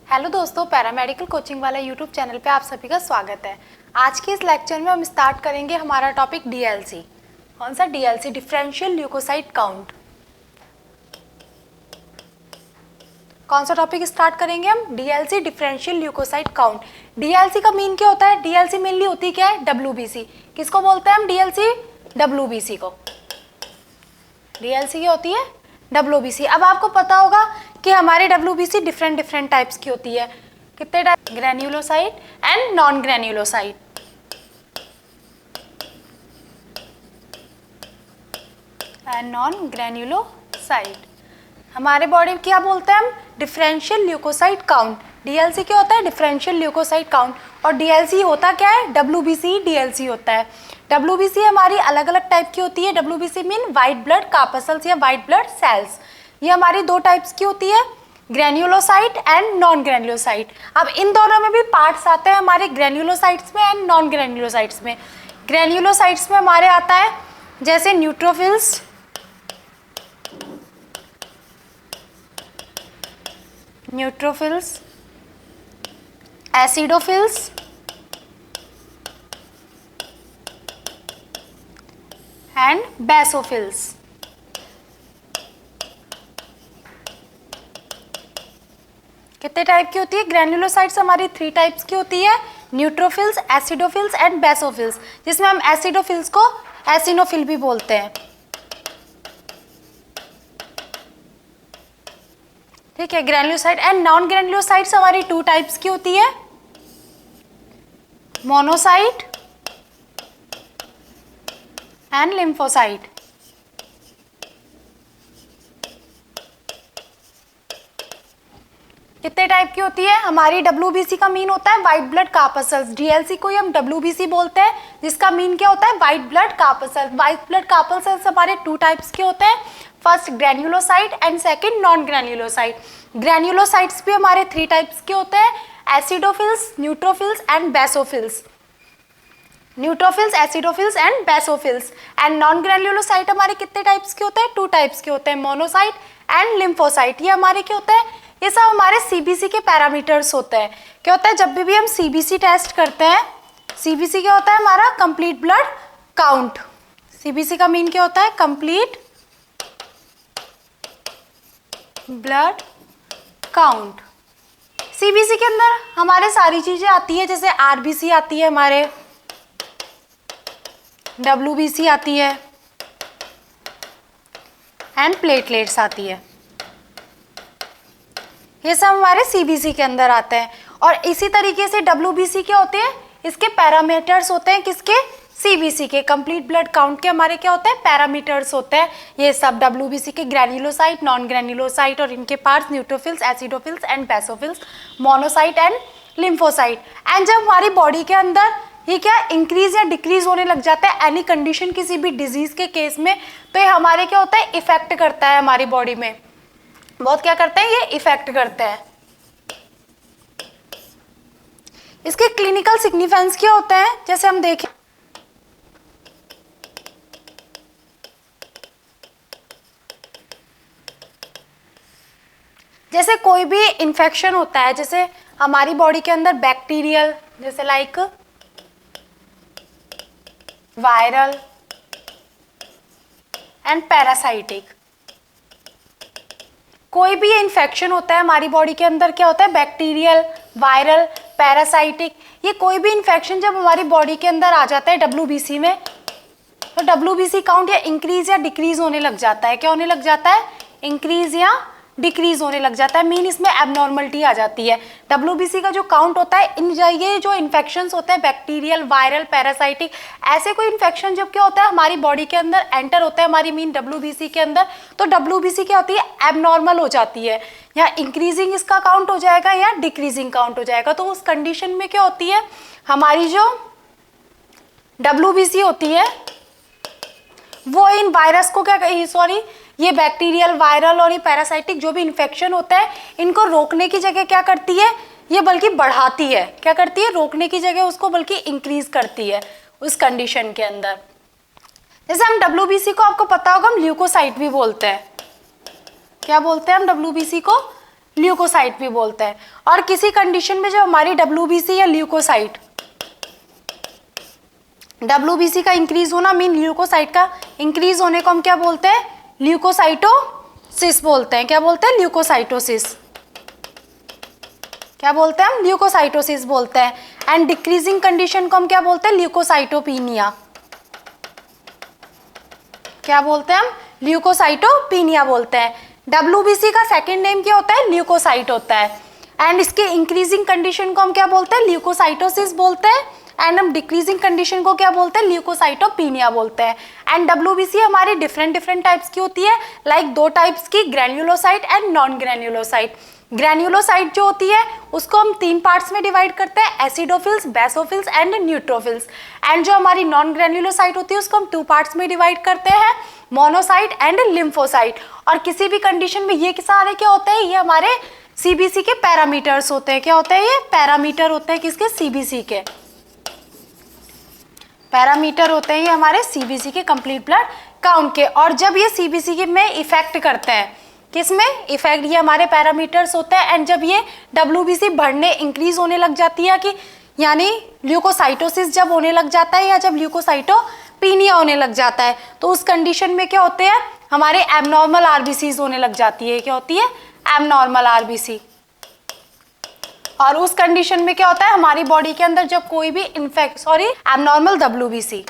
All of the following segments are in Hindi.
हेलो दोस्तों, पैरामेडिकल कोचिंग वाला यूट्यूब चैनल पे आप सभी का स्वागत है। आज के इस लेक्चर में हम स्टार्ट करेंगे हमारा टॉपिक डीएलसी। कौन सा? DLC, differential leukocyte count. कौन सा टॉपिक स्टार्ट करेंगे हम? DLC, differential leukocyte count. DLC का मीन क्या होता है? डीएलसी मेनली होती क्या है? डब्ल्यूबीसी। किसको बोलते हैं हम डीएलसी? डब्ल्यूबीसी को। डीएलसी क्या होती है? डब्ल्यूबीसी। अब आपको पता होगा कि हमारे डब्ल्यूबीसी डिफरेंट टाइप्स की होती है। कितने type? Granulocyte and non granulocyte. And non granulocyte. हमारे बॉडी में क्या बोलते हैं हम? Differential leukocyte count. डीएलसी क्या होता है? Differential leukocyte count. और डीएलसी होता क्या है? डब्ल्यूबीसी डीएलसी होता है। डब्ल्यूबीसी हमारी अलग अलग टाइप की होती है। WBC mean white blood corpuscles या वाइट ब्लड सेल्स। ये हमारी दो टाइप्स की होती है, ग्रेन्युलोसाइट एंड नॉन ग्रेन्युलोसाइट। अब इन दोनों में भी पार्ट्स आते हैं हमारे, ग्रेन्युलोसाइट्स में एंड नॉन ग्रेन्युलोसाइट्स में। ग्रेन्युलोसाइट्स में हमारे आता है जैसे न्यूट्रोफिल्स, एसिडोफिल्स एंड बेसोफिल्स। कितने टाइप की होती है? ग्रेन्युलोसाइट्स हमारी 3 टाइप्स की होती है, न्यूट्रोफिल्स, एसिडोफिल्स एंड बेसोफिल्स, जिसमें हम एसिडोफिल्स को एसिनोफिल भी बोलते हैं। ठीक है। ग्रेन्युलोसाइट एंड नॉन ग्रेन्युलोसाइट्स हमारी 2 टाइप्स की होती है, मोनोसाइट एंड लिम्फोसाइट। कितने टाइप की होती है? हमारी डब्ल्यूबीसी का मीन होता है व्हाइट ब्लड कार्पसल्स। डीएलसी को ही हम डब्ल्यूबीसी बोलते हैं, जिसका मीन क्या होता है? White blood corpuscles. White blood corpuscles हमारे 2 टाइप्स के होते हैं, first granulocyte and second non granulocyte. Granulocytes भी हमारे 3 टाइप्स के होते हैं, acidophils, neutrophils and basophils. Neutrophils, acidophils and basophils. And non granulocyte हमारे कितने टाइप्स के होते हैं? 2 टाइप्स के होते हैं, मोनोसाइट एंड लिम्फोसाइट। ये हमारे क्या होते हैं? ये सब हमारे सीबीसी के पैरामीटर्स होते हैं। क्या होता है जब भी हम सीबीसी टेस्ट करते हैं? सीबीसी क्या होता है? हमारा कंप्लीट ब्लड काउंट। सीबीसी का मीन क्या होता है? Complete blood count. सीबीसी के अंदर हमारे सारी चीजें आती है, जैसे आरबीसी आती है, हमारे डब्ल्यूबीसी आती है एंड प्लेटलेट्स आती है। ये सब हमारे सीबीसी के अंदर आते हैं। और इसी तरीके से डब्ल्यूबीसी क्या होते हैं? इसके पैरामीटर्स होते हैं। किसके? सीबीसी के। कंप्लीट ब्लड काउंट के हमारे क्या होते हैं? पैरामीटर्स होते हैं। ये सब डब्ल्यूबीसी के ग्रेन्युलोसाइट, नॉन ग्रेन्युलोसाइट और इनके parts neutrophils, acidophils and basophils, monocyte and lymphocyte. And जब हमारी बॉडी के अंदर ये क्या इंक्रीज या डिक्रीज होने लग जाता है एनी कंडीशन, किसी भी डिजीज के केस में, तो ये हमारे क्या होता है? इफेक्ट करता है हमारी बॉडी में। बहुत क्या करते हैं? ये इफेक्ट करते हैं। इसके क्लिनिकल सिग्निफिकेंस क्या होते हैं? जैसे हम देखें, जैसे कोई भी इंफेक्शन होता है, जैसे हमारी बॉडी के अंदर बैक्टीरियल, जैसे लाइक वायरल एंड पैरासाइटिक। कोई भी इन्फेक्शन होता है हमारी बॉडी के अंदर, क्या होता है? Bacterial, viral, parasitic. ये कोई भी इन्फेक्शन जब हमारी बॉडी के अंदर आ जाता है डब्ल्यूबीसी में, तो डब्ल्यूबीसी काउंट या इंक्रीज या डिक्रीज होने लग जाता है। क्या होने लग जाता है? इंक्रीज या डिक्रीज होने लग जाता है। मीन इसमें एबनॉर्मलिटी आ जाती है। डब्ल्यूबीसी का जो काउंट होता है, ये जो इन्फेक्शंस होते हैं बैक्टीरियल, वायरल, पैरासाइटिक, ऐसे कोई इन्फेक्शन जब क्या होता है हमारी बॉडी के अंदर एंटर होता है हमारी मीन डब्ल्यूबीसी के अंदर, तो डब्ल्यूबीसी क्या होती है? एबनॉर्मल हो जाती है। या इंक्रीजिंग इसका काउंट हो जाएगा या डिक्रीजिंग काउंट हो जाएगा। तो उस कंडीशन में क्या होती है? हमारी जो डब्ल्यूबीसी होती है वो इन वायरस को ये बैक्टीरियल, वायरल और ये पैरासाइटिक जो भी इन्फेक्शन होता है, इनको रोकने की जगह क्या करती है? ये बल्कि बढ़ाती है। क्या करती है? रोकने की जगह उसको बल्कि इंक्रीज करती है उस कंडीशन के अंदर। जैसे हम डब्ल्यूबीसी को, आपको पता होगा, हम ल्यूकोसाइट भी बोलते हैं। क्या बोलते हैं हम डब्ल्यूबीसी को? ल्यूकोसाइट भी बोलते हैं। और किसी कंडीशन में जो हमारी WBC या ल्यूकोसाइट, WBC का इंक्रीज होना मीन ल्यूकोसाइट का इंक्रीज होने को हम क्या बोलते हैं? ल्यूकोसाइटोसिस बोलते हैं। क्या बोलते हैं? ल्यूकोसाइटोसिस। क्या बोलते हैं हम? ल्यूकोसाइटोसिस बोलते हैं। एंड डिक्रीजिंग कंडीशन को हम क्या बोलते हैं? ल्यूकोसाइटोपीनिया। क्या बोलते हैं हम? ल्यूकोसाइटोपीनिया बोलते हैं। WBC का सेकंड नेम क्या होता है? ल्यूकोसाइट होता है। एंड इसके इंक्रीजिंग कंडीशन को हम क्या बोलते हैं? ल्यूकोसाइटोसिस बोलते हैं। एंड हम डिक्रीजिंग कंडीशन को क्या बोलते हैं? ल्यूकोसाइटोपीनिया बोलते हैं। एंड WBC हमारी डिफरेंट टाइप्स की होती है, लाइक दो टाइप्स की, ग्रैन्युलोसाइट एंड नॉन ग्रैन्युलोसाइट। ग्रैन्युलोसाइट जो होती है उसको हम 3 पार्ट्स में डिवाइड करते हैं, acidophils, basophils and neutrophils. And जो हमारी नॉन ग्रैन्युलोसाइट होती है उसको हम 2 पार्ट्स में डिवाइड करते हैं, मोनोसाइट एंड लिम्फोसाइट। और किसी भी कंडीशन में ये सारे क्या होते हैं? ये हमारे CBC के पैरामीटर्स होते हैं। क्या होते हैं? ये पैरामीटर होते हैं किसके? CBC के पैरामीटर होते हैं, ये हमारे CBC के कंप्लीट ब्लड काउंट के। और जब ये CBC के में इफेक्ट करते हैं, किसमें इफेक्ट? ये हमारे पैरामीटर्स होते हैं। एंड जब ये WBC बढ़ने इंक्रीज होने लग जाती है, कि यानी ल्यूकोसाइटोसिस जब होने लग जाता है या जब ल्यूकोसाइटोपीनिया होने लग जाता है, तो उस कंडीशन में क्या होते हैं? हमारे एबनॉर्मल RBCs होने लग जाती है। क्या होती है? Abnormal RBC। और उस कंडीशन में क्या होता है? हमारी बॉडी के अंदर जब कोई भी एबनॉर्मल WBC,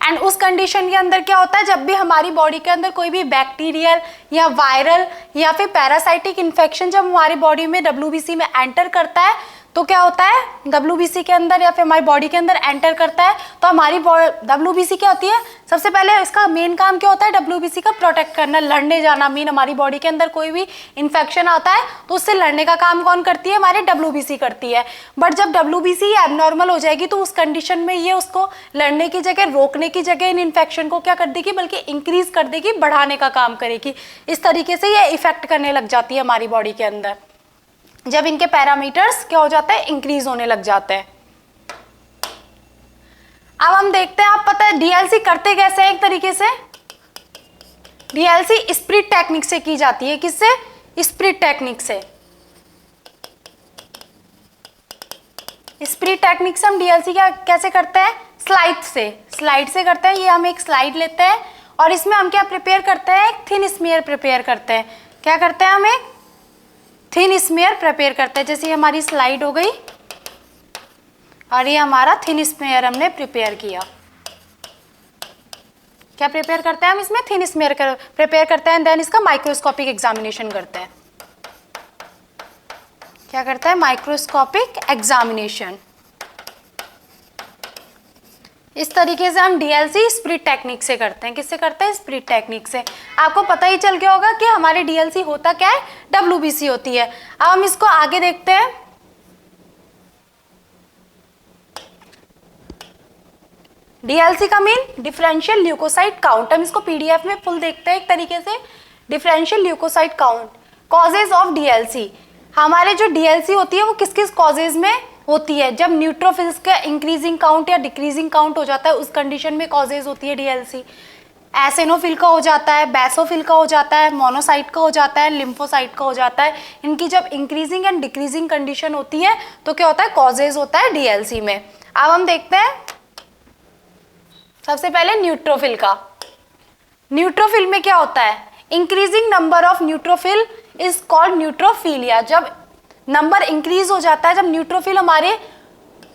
एंड उस कंडीशन के अंदर क्या होता है? जब भी हमारी बॉडी के अंदर कोई भी बैक्टीरियल या वायरल या फिर पैरासाइटिक इन्फेक्शन जब हमारी बॉडी में WBC में एंटर करता है, तो क्या होता है? WBC के अंदर या फिर हमारी बॉडी के अंदर एंटर करता है, तो हमारी WBC क्या होती है? सबसे पहले इसका मेन काम क्या होता है? WBC का प्रोटेक्ट करना, लड़ने जाना। मीन हमारी बॉडी के अंदर कोई भी इन्फेक्शन आता है तो उससे लड़ने का काम कौन करती है? हमारी WBC करती है। बट जब WBC एबनॉर्मल हो जाएगी तो उस कंडीशन में ये उसको लड़ने की जगह, रोकने की जगह इन इन्फेक्शन को क्या कर देगी? बल्कि इंक्रीज कर देगी, बढ़ाने का काम करेगी। इस तरीके से ये इफेक्ट करने लग जाती है हमारी बॉडी के अंदर, जब इनके पैरामीटर्स क्या हो जाते हैं? इंक्रीज होने लग जाते हैं। अब हम देखते हैं, आप पता है DLC करते कैसे हैं? एक तरीके से DLC स्प्रिट टेक्निक से की जाती है। किससे? स्प्रिट टेक्निक से। स्प्रिट टेक्निक से हम DLC क्या कैसे करते हैं? स्लाइड से करते हैं। ये हम एक स्लाइड लेते हैं और इसमें हम क्या प्रिपेयर करते हैं? एक थिन स्मीयर प्रिपेयर करते हैं। क्या करते हैं? हम एक थिन स्मीयर प्रिपेयर करते हैं। जैसे ये हमारी स्लाइड हो गई और ये हमारा थिन स्मीयर हमने प्रिपेयर किया। क्या प्रिपेयर करते हैं हम? इसमें थिन स्मीयर प्रिपेयर करते हैं, देन इसका माइक्रोस्कोपिक एग्जामिनेशन करते हैं। क्या करते हैं? Microscopic examination. इस तरीके से हम DLC स्प्रिट टेक्निक से करते हैं। किससे करते हैं? स्प्रिट टेक्निक से। आपको पता ही चल गया होगा कि हमारे DLC होता क्या है? WBC होती है। अब हम इसको आगे देखते हैं। DLC का मीन डिफरेंशियल ल्यूकोसाइट काउंट। हम इसको PDF में फुल देखते हैं एक तरीके से। Differential leukocyte count, causes of DLC। हमारे जो DLC होती है वो किस किस कॉजेज में होती है? जब न्यूट्रोफिल्स का इंक्रीजिंग काउंट या डिक्रीजिंग काउंट हो जाता है, उस कंडीशन में कॉजेज होती है DLC। एसिनोफिल का हो जाता है, बेसोफिल का हो जाता है, मोनोसाइट का हो जाता है, लिम्फोसाइट का हो जाता है। इनकी जब इंक्रीजिंग एंड डिक्रीजिंग कंडीशन होती है तो क्या होता है? कॉजेज होता है DLC में। अब हम देखते हैं सबसे पहले न्यूट्रोफिल का। न्यूट्रोफिल में क्या होता है? Increasing number of neutrophil is called न्यूट्रोफिलिया। जब नंबर इंक्रीज हो जाता है, जब न्यूट्रोफिल हमारे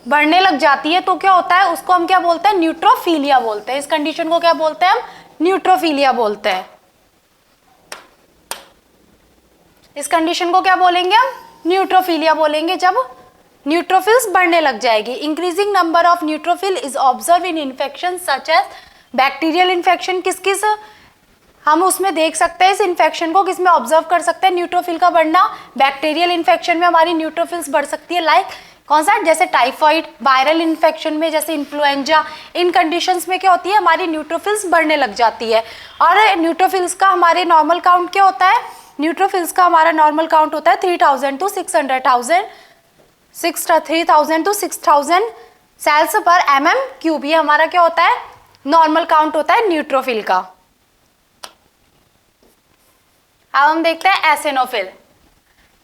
बढ़ने लग जाती है तो क्या होता है? उसको हम क्या बोलते हैं? न्यूट्रोफिलिया बोलते हैं। इस कंडीशन को क्या बोलते हैं हम? न्यूट्रोफिलिया बोलते हैं। इस कंडीशन को क्या बोलेंगे हम? न्यूट्रोफिलिया बोलेंगे। जब न्यूट्रोफिल्स बढ़ने लग जाएगी। Increasing number of neutrophil is observe in infection such as bacterial infection. किस किस हम उसमें देख सकते हैं? इस इन्फेक्शन को किसमें ऑब्जर्व कर सकते हैं? न्यूट्रोफिल का बढ़ना। बैक्टीरियल इन्फेक्शन में हमारी न्यूट्रोफिल्स बढ़ सकती है, लाइक कौन सा? जैसे टाइफाइड। वायरल इन्फेक्शन में जैसे इन्फ्लुएंजा। इन कंडीशंस में क्या होती है? हमारी न्यूट्रोफिल्स बढ़ने लग जाती है। और न्यूट्रोफिल्स का हमारे नॉर्मल काउंट क्या होता है? न्यूट्रोफिल्स का हमारा नॉर्मल काउंट होता है 3000 to 600,000 3000 to 6000 सेल्स पर mm क्यूब। ये हमारा क्या होता है? नॉर्मल काउंट होता है न्यूट्रोफिल का। अब हम देखते हैं एसिनोफिल।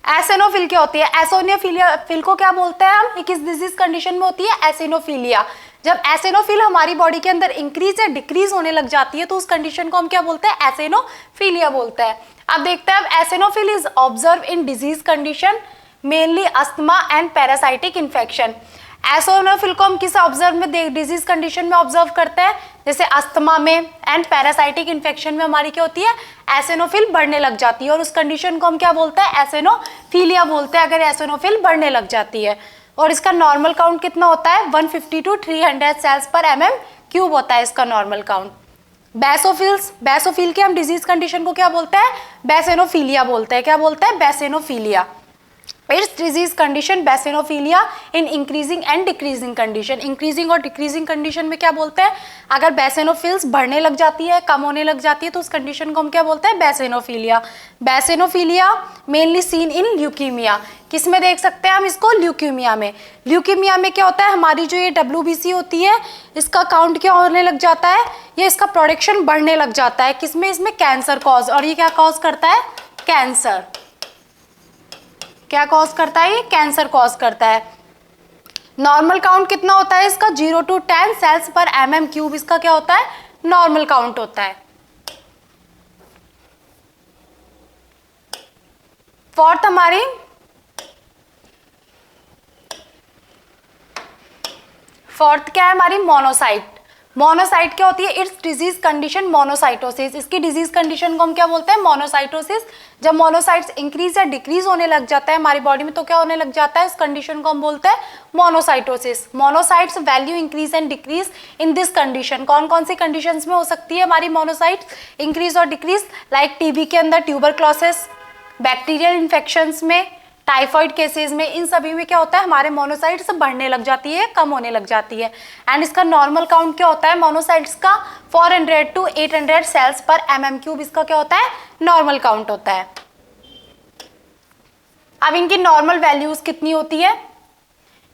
एसिनोफिल क्या होती है? एसिनोफिल को क्या बोलते हैं हम? किस डिजीज कंडीशन में होती है? एसिनोफिलिया। जब एसिनोफिल हमारी बॉडी के अंदर इंक्रीज या डिक्रीज होने लग जाती है तो उस कंडीशन को हम क्या बोलते हैं? एसिनोफिलिया बोलते हैं। अब देखते हैं, eosinophil is observe in disease condition mainly asthma and parasitic infection. Eosinophil को हम किस ऑब्जर्व में, डिजीज कंडीशन में ऑब्जर्व करते हैं? जैसे अस्थमा में एंड पैरासाइटिक इन्फेक्शन में हमारी क्या होती है? एसिनोफिल बढ़ने लग जाती है और उस कंडीशन को हम क्या बोलते हैं? एसिनोफिलिया बोलते हैं, अगर एसिनोफिल बढ़ने लग जाती है। और इसका नॉर्मल काउंट कितना होता है? 150 to 300 सेल्स पर mm³ होता है इसका नॉर्मल काउंट। बेसोफिल के हम डिजीज कंडीशन को क्या बोलते हैं? बेसिनोफिलिया बोलते हैं। क्या बोलते हैं? Basinophilia. It's disease condition basinophilia in increasing and decreasing condition. Increasing और डिक्रीजिंग कंडीशन में क्या बोलते हैं? अगर बेसिनोफिल्स बढ़ने लग जाती है, कम होने लग जाती है तो उस कंडीशन को हम क्या बोलते हैं? बेसिनोफिलिया। बेसिनोफिलिया मेनली सीन इन ल्यूकीमिया। किस में देख सकते हैं हम इसको? ल्यूकीमिया में। ल्यूकीमिया में क्या होता है? हमारी जो ये WBC होती है इसका काउंट क्या होने लग जाता है? ये इसका प्रोडक्शन बढ़ने लग जाता है। किसमें? इसमें कैंसर कॉज। और ये क्या कॉज करता है? कैंसर। क्या कॉज करता है? ये कैंसर कॉज करता है। नॉर्मल काउंट कितना होता है इसका? 0 to 10 सेल्स पर mm³ इसका क्या होता है? नॉर्मल काउंट होता है। फोर्थ हमारी क्या है हमारी? मोनोसाइट। मोनोसाइट क्या होती है? It's disease condition monocytosis. इसकी डिजीज कंडीशन को हम क्या बोलते हैं? मोनोसाइटोसिस। जब मोनोसाइट्स इंक्रीज या डिक्रीज होने लग जाता है हमारी बॉडी में तो क्या होने लग जाता है? इस कंडीशन को हम बोलते हैं monocytosis. Monocytes value increase and decrease in this condition. कौन कौन सी कंडीशंस में हो सकती है हमारी मोनोसाइट्स इंक्रीज और डिक्रीज? लाइक टीबी के अंदर ट्यूबरक्लोसिस, बैक्टीरियल इन्फेक्शंस में, टाइफाइड केसेस में, इन सभी में क्या होता है? हमारे मोनोसाइट्स बढ़ने लग जाती है, कम होने लग जाती है। एंड इसका नॉर्मल काउंट क्या होता है? मोनोसाइट्स का 400 to 800 सेल्स पर mm³ इसका क्या होता है? नॉर्मल काउंट होता है। अब इनकी नॉर्मल वैल्यूज कितनी होती है?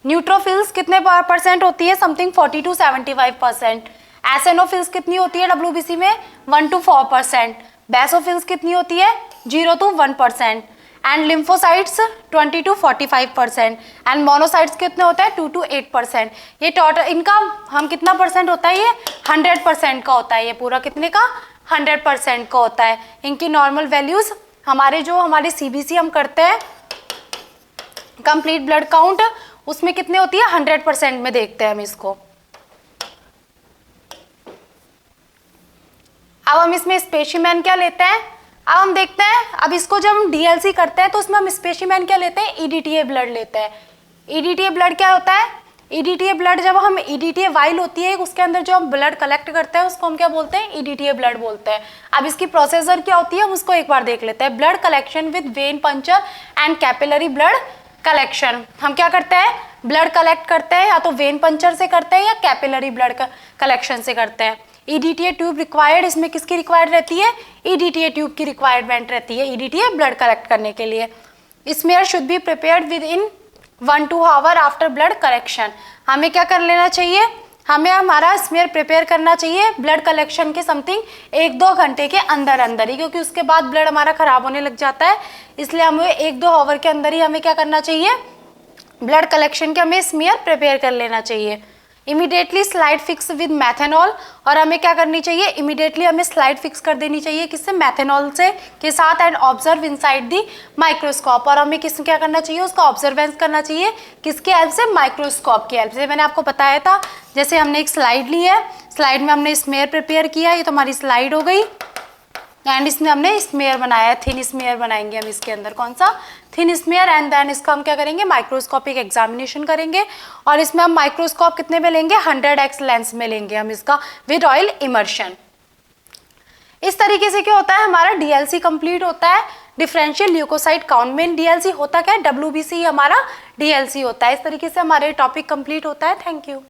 न्यूट्रोफिल्स कितने % होती है? Something 40 to 75%। एसिनोफिल्स कितनी होती है WBC में? 1 to 4%। बेसोफिल्स कितनी होती है? 0 to 1%। And lymphocytes 20 to 45%। And monocytes कितने होते हैं? 2 to 8%। ये टोटल इनका हम कितना % होता है? ये 100% का होता है। ये पूरा कितने का? 100% का होता है। इनकी नॉर्मल वैल्यूज हमारे CBC हम करते हैं कंप्लीट ब्लड काउंट, उसमें कितने होती है? 100% में देखते हैं हम इसको। अब हम इसमें स्पेसिमेन क्या लेते हैं? अब हम देखते हैं, अब इसको जब हम DLC करते हैं तो उसमें हम स्पेसिमेन क्या लेते हैं? EDTA ब्लड लेते हैं। EDTA ब्लड क्या होता है? EDTA ब्लड जब हम EDTA वाइल होती है उसके अंदर जो हम ब्लड कलेक्ट करते हैं उसको हम क्या बोलते हैं? EDTA ब्लड बोलते हैं। अब इसकी प्रोसीजर क्या होती है हम उसको एक बार देख लेते हैं। Blood collection with when puncture and capillary blood collection. हम क्या करते हैं? ब्लड कलेक्ट करते हैं या तो वेन पंचर से करते हैं या कैपिलरी ब्लड कलेक्शन से करते हैं। EDTA ट्यूब रिक्वायर्ड, इसमें किसकी रिक्वायर्ड रहती है? EDTA ट्यूब की रिक्वायरमेंट रहती है EDTA ब्लड कलेक्ट करने के लिए। Smear should be prepared with in 1-2 hour after blood collection. हमें क्या कर लेना चाहिए? हमें हमारा स्मेयर प्रिपेयर करना चाहिए ब्लड कलेक्शन के समथिंग 1-2 घंटे के अंदर अंदर ही, क्योंकि उसके बाद ब्लड हमारा खराब होने लग जाता है। इसलिए हमें 1-2 आवर के अंदर ही हमें क्या करना चाहिए? ब्लड कलेक्शन के हमें स्मेयर प्रिपेयर कर लेना चाहिए। Immediately slide fix with methanol. और हमें क्या करनी चाहिए? इमीडिएटली हमें स्लाइड फिक्स कर देनी चाहिए किससे? मैथेनॉल से के साथ। And observe inside the microscope. और हमें किस क्या करना चाहिए? उसका ऑब्जर्वेंस करना चाहिए किसकी हेल्प से? माइक्रोस्कोप की हेल्प से। मैंने आपको बताया था, जैसे हमने एक स्लाइड ली है, स्लाइड में हमने स्मेयर प्रिपेयर किया, ये तो हमारी स्लाइड हो गई। एंड इसमें हमने स्मेयर बनाया, थिन स्मेयर बनाएंगे हम इसके अंदर। कौन सा? Thin smear. एंड देन इसका हम क्या करेंगे? माइक्रोस्कोपिक एग्जामिनेशन करेंगे। और इसमें हम माइक्रोस्कोप कितने में लेंगे? 100x लेंस में लेंगे हम इसका विद ऑयल इमर्शन। इस तरीके से क्या होता है? हमारा DLC कंप्लीट होता है, डिफरेंशियल ल्यूकोसाइट काउंट में। DLC होता क्या है? WBC हमारा DLC होता है। इस तरीके से हमारे टॉपिक कंप्लीट होता है। Thank you.